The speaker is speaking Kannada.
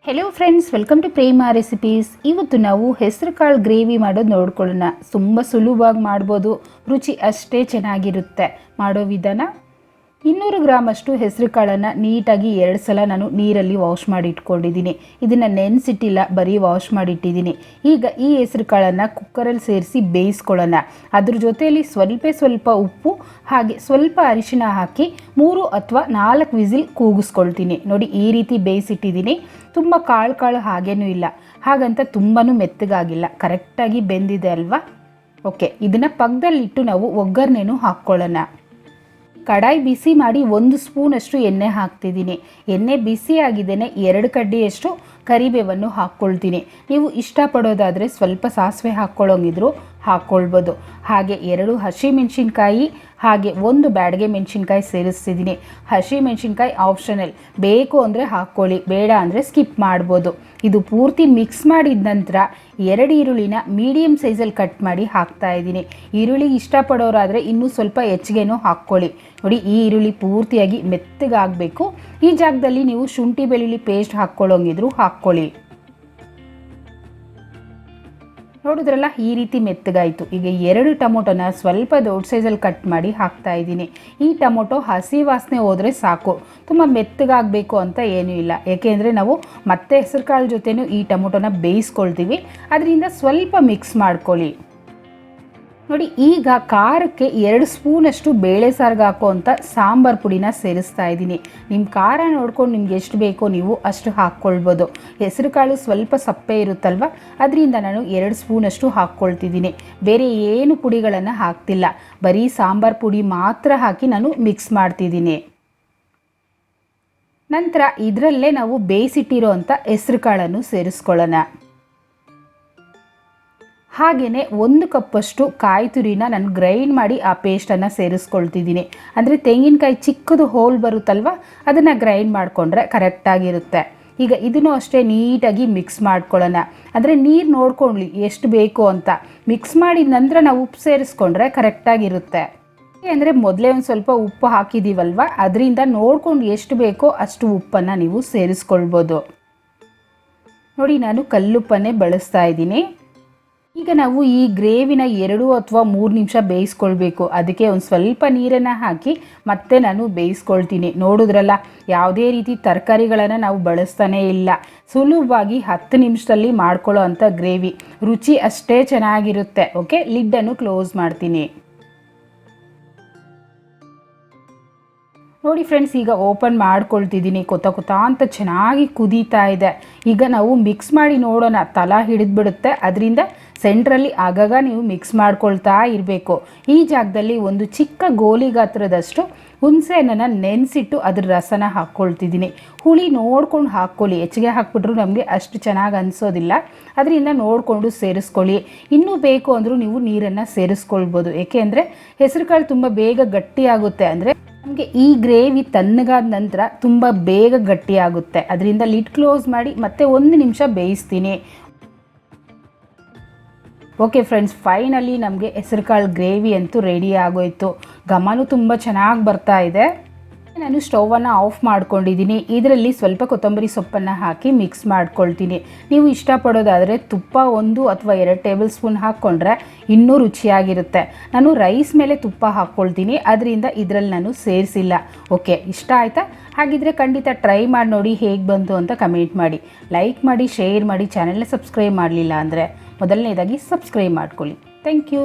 Hello friends, welcome to Prema recipes. ಇವತ್ತು ನಾವು ಹೆಸರು ಕಾಳು ಗ್ರೇವಿ ಮಾಡೋದು ನೋಡ್ಕೊಳ್ಳೋಣ. ತುಂಬ ಸುಲಭವಾಗಿ ಮಾಡ್ಬೋದು, ರುಚಿ ಅಷ್ಟೇ ಚೆನ್ನಾಗಿರುತ್ತೆ. ಮಾಡೋ ವಿಧಾನ: 200 ಗ್ರಾಮಷ್ಟು ಹೆಸರು ಕಾಳನ್ನು ನೀಟಾಗಿ 2 ಸಲ ನಾನು ನೀರಲ್ಲಿ ವಾಶ್ ಮಾಡಿ ಇಟ್ಕೊಂಡಿದ್ದೀನಿ. ಇದನ್ನು ನೆನೆಸಿಟ್ಟಿಲ್ಲ, ಬರೀ ವಾಶ್ ಮಾಡಿಟ್ಟಿದ್ದೀನಿ. ಈಗ ಈ ಹೆಸರು ಕಾಳನ್ನು ಕುಕ್ಕರಲ್ಲಿ ಸೇರಿಸಿ ಬೇಯಿಸ್ಕೊಳ್ಳೋಣ. ಅದ್ರ ಜೊತೆಯಲ್ಲಿ ಸ್ವಲ್ಪ ಉಪ್ಪು ಹಾಗೆ ಸ್ವಲ್ಪ ಅರಿಶಿನ ಹಾಕಿ 3 ಅಥವಾ 4 ವಿಸಿಲ್ ಕೂಗಿಸ್ಕೊಳ್ತೀನಿ. ನೋಡಿ, ಈ ರೀತಿ ಬೇಯಿಸಿಟ್ಟಿದ್ದೀನಿ. ತುಂಬ ಕಾಳು ಹಾಗೇನೂ ಇಲ್ಲ, ಹಾಗಂತ ತುಂಬಾ ಮೆತ್ತಗಾಗಿಲ್ಲ, ಕರೆಕ್ಟಾಗಿ ಬೆಂದಿದೆ ಅಲ್ವಾ. ಓಕೆ, ಇದನ್ನು ಪಕ್ಕದಲ್ಲಿಟ್ಟು ನಾವು ಒಗ್ಗರಣೆನೂ ಹಾಕ್ಕೊಳ್ಳೋಣ. ಕಡಾಯಿ ಬಿಸಿ ಮಾಡಿ 1 ಸ್ಪೂನಷ್ಟು ಎಣ್ಣೆ ಹಾಕ್ತಿದ್ದೀನಿ. ಎಣ್ಣೆ ಬಿಸಿ ಆಗಿದ್ದೇನೆ 2 ಕಡ್ಡಿಯಷ್ಟು ಕರಿಬೇವನ್ನು ಹಾಕ್ಕೊಳ್ತೀನಿ. ನೀವು ಇಷ್ಟಪಡೋದಾದರೆ ಸ್ವಲ್ಪ ಸಾಸಿವೆ ಹಾಕ್ಕೊಳ್ಳೋಂಗಿದ್ರು ಹಾಕ್ಕೊಳ್ಬೋದು. ಹಾಗೆ 2 ಹಸಿಮೆಣಸಿನ್ಕಾಯಿ ಹಾಗೆ 1 ಬ್ಯಾಡಗೆ ಮೆಣಸಿನ್ಕಾಯಿ ಸೇರಿಸ್ತಿದ್ದೀನಿ. ಹಸಿಮೆಣಸಿನ್ಕಾಯಿ ಆಪ್ಷನಲ್, ಬೇಕು ಅಂದರೆ ಹಾಕ್ಕೊಳ್ಳಿ, ಬೇಡ ಅಂದರೆ ಸ್ಕಿಪ್ ಮಾಡ್ಬೋದು. ಇದು ಪೂರ್ತಿ ಮಿಕ್ಸ್ ಮಾಡಿದ ನಂತರ 2 ಈರುಳ್ಳಿನ ಮೀಡಿಯಮ್ ಸೈಜಲ್ಲಿ ಕಟ್ ಮಾಡಿ ಹಾಕ್ತಾಯಿದ್ದೀನಿ. ಈರುಳ್ಳಿ ಇಷ್ಟಪಡೋರಾದರೆ ಇನ್ನೂ ಸ್ವಲ್ಪ ಹೆಚ್ಚಿಗೆನೂ ಹಾಕ್ಕೊಳ್ಳಿ. ನೋಡಿ, ಈ ಈರುಳ್ಳಿ ಪೂರ್ತಿಯಾಗಿ ಮೆತ್ತಗಾಗಬೇಕು. ಈ ಜಾಗದಲ್ಲಿ ನೀವು ಶುಂಠಿ ಬೆಳ್ಳುಳ್ಳಿ ಪೇಸ್ಟ್ ಹಾಕ್ಕೊಳ್ಳೋಂಗಿದ್ರು ಹಾಕ್ಕೊಳ್ಳಿ. ನೋಡಿದ್ರಲ್ಲ, ಈ ರೀತಿ ಮೆತ್ತಗಾಯಿತು. ಈಗ 2 ಟೊಮೊಟೊನ ಸ್ವಲ್ಪ ದೊಡ್ಡ ಸೈಜಲ್ಲಿ ಕಟ್ ಮಾಡಿ ಹಾಕ್ತಾ ಇದ್ದೀನಿ. ಈ ಟೊಮೊಟೊ ಹಸಿ ವಾಸನೆ ಹೋದರೆ ಸಾಕು, ತುಂಬ ಮೆತ್ತಗಾಗಬೇಕು ಅಂತ ಏನೂ ಇಲ್ಲ. ಏಕೆಂದರೆ ನಾವು ಮತ್ತೆ ಹೆಸರು ಕಾಳು ಜೊತೆನೂ ಈ ಟೊಮೊಟೊನ ಬೇಯಿಸ್ಕೊಳ್ತೀವಿ, ಅದರಿಂದ ಸ್ವಲ್ಪ ಮಿಕ್ಸ್ ಮಾಡ್ಕೊಳ್ಳಿ. ನೋಡಿ, ಈಗ ಖಾರಕ್ಕೆ 2 ಸ್ಪೂನಷ್ಟು ಬೇಳೆ ಸಾರಿಗೆ ಹಾಕೋವಂಥ ಸಾಂಬಾರು ಪುಡಿನ ಸೇರಿಸ್ತಾ ಇದ್ದೀನಿ. ನಿಮ್ಮ ಖಾರ ನೋಡ್ಕೊಂಡು ನಿಮ್ಗೆ ಎಷ್ಟು ಬೇಕೋ ನೀವು ಅಷ್ಟು ಹಾಕ್ಕೊಳ್ಬೋದು. ಹೆಸರು ಕಾಳು ಸ್ವಲ್ಪ ಸಪ್ಪೆ ಇರುತ್ತಲ್ವ, ಅದರಿಂದ ನಾನು 2 ಸ್ಪೂನಷ್ಟು ಹಾಕ್ಕೊಳ್ತಿದ್ದೀನಿ. ಬೇರೆ ಏನು ಪುಡಿಗಳನ್ನು ಹಾಕ್ತಿಲ್ಲ, ಬರೀ ಸಾಂಬಾರು ಪುಡಿ ಮಾತ್ರ ಹಾಕಿ ನಾನು ಮಿಕ್ಸ್ ಮಾಡ್ತಿದ್ದೀನಿ. ನಂತರ ಇದರಲ್ಲೇ ನಾವು ಬೇಯಿಸಿಟ್ಟಿರೋ ಅಂಥ ಹೆಸರು ಕಾಳನ್ನು ಸೇರಿಸ್ಕೊಳ್ಳೋಣ. ಹಾಗೆಯೇ 1 ಕಪ್ಪಷ್ಟು ಕಾಯಿ ತುರಿನ ನಾನು ಗ್ರೈಂಡ್ ಮಾಡಿ ಆ ಪೇಸ್ಟನ್ನು ಸೇರಿಸ್ಕೊಳ್ತಿದ್ದೀನಿ. ಅಂದರೆ ತೆಂಗಿನಕಾಯಿ ಚಿಕ್ಕದು ಹೋಲ್ ಬರುತ್ತಲ್ವ, ಅದನ್ನು ಗ್ರೈಂಡ್ ಮಾಡಿಕೊಂಡ್ರೆ ಕರೆಕ್ಟಾಗಿರುತ್ತೆ. ಈಗ ಇದನ್ನು ಅಷ್ಟೇ ನೀಟಾಗಿ ಮಿಕ್ಸ್ ಮಾಡ್ಕೊಳ್ಳೋಣ. ಅಂದರೆ ನೀರು ನೋಡ್ಕೊಳ್ಳಿ ಎಷ್ಟು ಬೇಕು ಅಂತ. ಮಿಕ್ಸ್ ಮಾಡಿದ ನಂತರ ನಾವು ಉಪ್ಪು ಸೇರಿಸ್ಕೊಂಡ್ರೆ ಕರೆಕ್ಟಾಗಿರುತ್ತೆ. ಅಂದರೆ ಮೊದಲೇ ಒಂದು ಸ್ವಲ್ಪ ಉಪ್ಪು ಹಾಕಿದ್ದೀವಲ್ವ, ಅದರಿಂದ ನೋಡ್ಕೊಂಡು ಎಷ್ಟು ಬೇಕೋ ಅಷ್ಟು ಉಪ್ಪನ್ನು ನೀವು ಸೇರಿಸ್ಕೊಳ್ಬೋದು. ನೋಡಿ, ನಾನು ಕಲ್ಲುಪ್ಪನ್ನೇ ಬಳಸ್ತಾ ಇದ್ದೀನಿ. ಈಗ ನಾವು ಈ ಗ್ರೇವಿನ 2 ಅಥವಾ 3 ನಿಮಿಷ ಬೇಯಿಸ್ಕೊಳ್ಬೇಕು. ಅದಕ್ಕೆ ಒಂದು ಸ್ವಲ್ಪ ನೀರನ್ನು ಹಾಕಿ ಮತ್ತೆ ನಾನು ಬೇಯಿಸ್ಕೊಳ್ತೀನಿ. ನೋಡಿದ್ರಲ್ಲ, ಯಾವುದೇ ರೀತಿ ತರಕಾರಿಗಳನ್ನು ನಾವು ಬಳಸ್ತಾನೇ ಇಲ್ಲ. ಸುಲಭವಾಗಿ 10 ನಿಮಿಷದಲ್ಲಿ ಮಾಡ್ಕೊಳ್ಳೋ ಅಂಥ ಗ್ರೇವಿ, ರುಚಿ ಅಷ್ಟೇ ಚೆನ್ನಾಗಿರುತ್ತೆ. ಓಕೆ, ಲಿಡ್ಡನ್ನು ಕ್ಲೋಸ್ ಮಾಡ್ತೀನಿ. ನೋಡಿ ಫ್ರೆಂಡ್ಸ್, ಈಗ ಓಪನ್ ಮಾಡ್ಕೊಳ್ತಿದ್ದೀನಿ. ಕೊತ ಅಂತ ಚೆನ್ನಾಗಿ ಕುದೀತಾ ಇದೆ. ಈಗ ನಾವು ಮಿಕ್ಸ್ ಮಾಡಿ ನೋಡೋಣ. ತಲ ಹಿಡಿದ್ಬಿಡುತ್ತೆ, ಅದರಿಂದ ಸೆಂಟ್ರಲ್ಲಿ ಆಗಾಗ ನೀವು ಮಿಕ್ಸ್ ಮಾಡ್ಕೊಳ್ತಾ ಇರಬೇಕು. ಈ ಜಾಗದಲ್ಲಿ ಒಂದು ಚಿಕ್ಕ ಗೋಲಿ ಗಾತ್ರದಷ್ಟು ಹುಣಸೆ ಹಣ್ಣನ್ನು ನೆನೆಸಿಟ್ಟು ಅದ್ರ ರಸನ ಹಾಕ್ಕೊಳ್ತಿದ್ದೀನಿ. ಹುಳಿ ನೋಡ್ಕೊಂಡು ಹಾಕ್ಕೊಳ್ಳಿ, ಹೆಚ್ಚಿಗೆ ಹಾಕ್ಬಿಟ್ರು ನಮಗೆ ಅಷ್ಟು ಚೆನ್ನಾಗಿ ಅನಿಸೋದಿಲ್ಲ. ಅದರಿಂದ ನೋಡಿಕೊಂಡು ಸೇರಿಸ್ಕೊಳ್ಳಿ. ಇನ್ನೂ ಬೇಕು ಅಂದರೂ ನೀವು ನೀರನ್ನು ಸೇರಿಸ್ಕೊಳ್ಬೋದು. ಏಕೆಂದರೆ ಹೆಸರು ಕಾಳು ತುಂಬ ಬೇಗ ಗಟ್ಟಿಯಾಗುತ್ತೆ. ಅಂದರೆ ನಮಗೆ ಈ ಗ್ರೇವಿ ತಣ್ಣಗಾದ ನಂತರ ತುಂಬ ಬೇಗ ಗಟ್ಟಿಯಾಗುತ್ತೆ. ಅದರಿಂದ ಲಿಡ್ ಕ್ಲೋಸ್ ಮಾಡಿ ಮತ್ತೆ 1 ನಿಮಿಷ ಬೇಯಿಸ್ತೀನಿ. ಓಕೆ ಫ್ರೆಂಡ್ಸ್, ಫೈನಲಿ ನಮಗೆ ಹೆಸರು ಕಾಳು ಗ್ರೇವಿ ಅಂತೂ ರೆಡಿ ಆಗೋಯ್ತು. ಘಮನೂ ತುಂಬ ಚೆನ್ನಾಗಿ ಬರ್ತಾ ಇದೆ. ನಾನು ಸ್ಟೌವನ್ನು ಆಫ್ ಮಾಡ್ಕೊಂಡಿದ್ದೀನಿ. ಇದರಲ್ಲಿ ಸ್ವಲ್ಪ ಕೊತ್ತಂಬರಿ ಸೊಪ್ಪನ್ನು ಹಾಕಿ ಮಿಕ್ಸ್ ಮಾಡ್ಕೊಳ್ತೀನಿ. ನೀವು ಇಷ್ಟಪಡೋದಾದರೆ ತುಪ್ಪ 1 ಅಥವಾ 2 ಟೇಬಲ್ ಸ್ಪೂನ್ ಹಾಕ್ಕೊಂಡ್ರೆ ಇನ್ನೂ ರುಚಿಯಾಗಿರುತ್ತೆ. ನಾನು ರೈಸ್ ಮೇಲೆ ತುಪ್ಪ ಹಾಕ್ಕೊಳ್ತೀನಿ, ಅದರಿಂದ ಇದರಲ್ಲಿ ನಾನು ಸೇರಿಸಿಲ್ಲ. ಓಕೆ, ಇಷ್ಟ ಆಯಿತಾ? ಹಾಗಿದ್ರೆ ಖಂಡಿತ ಟ್ರೈ ಮಾಡಿ ನೋಡಿ, ಹೇಗೆ ಬಂತು ಅಂತ ಕಮೆಂಟ್ ಮಾಡಿ. ಲೈಕ್ ಮಾಡಿ, ಶೇರ್ ಮಾಡಿ. ಚಾನೆಲ್ನ ಸಬ್ಸ್ಕ್ರೈಬ್ ಮಾಡಲಿಲ್ಲ ಅಂದರೆ ಮೊದಲನೇದಾಗಿ ಸಬ್ಸ್ಕ್ರೈಬ್ ಮಾಡ್ಕೊಳ್ಳಿ. Thank you.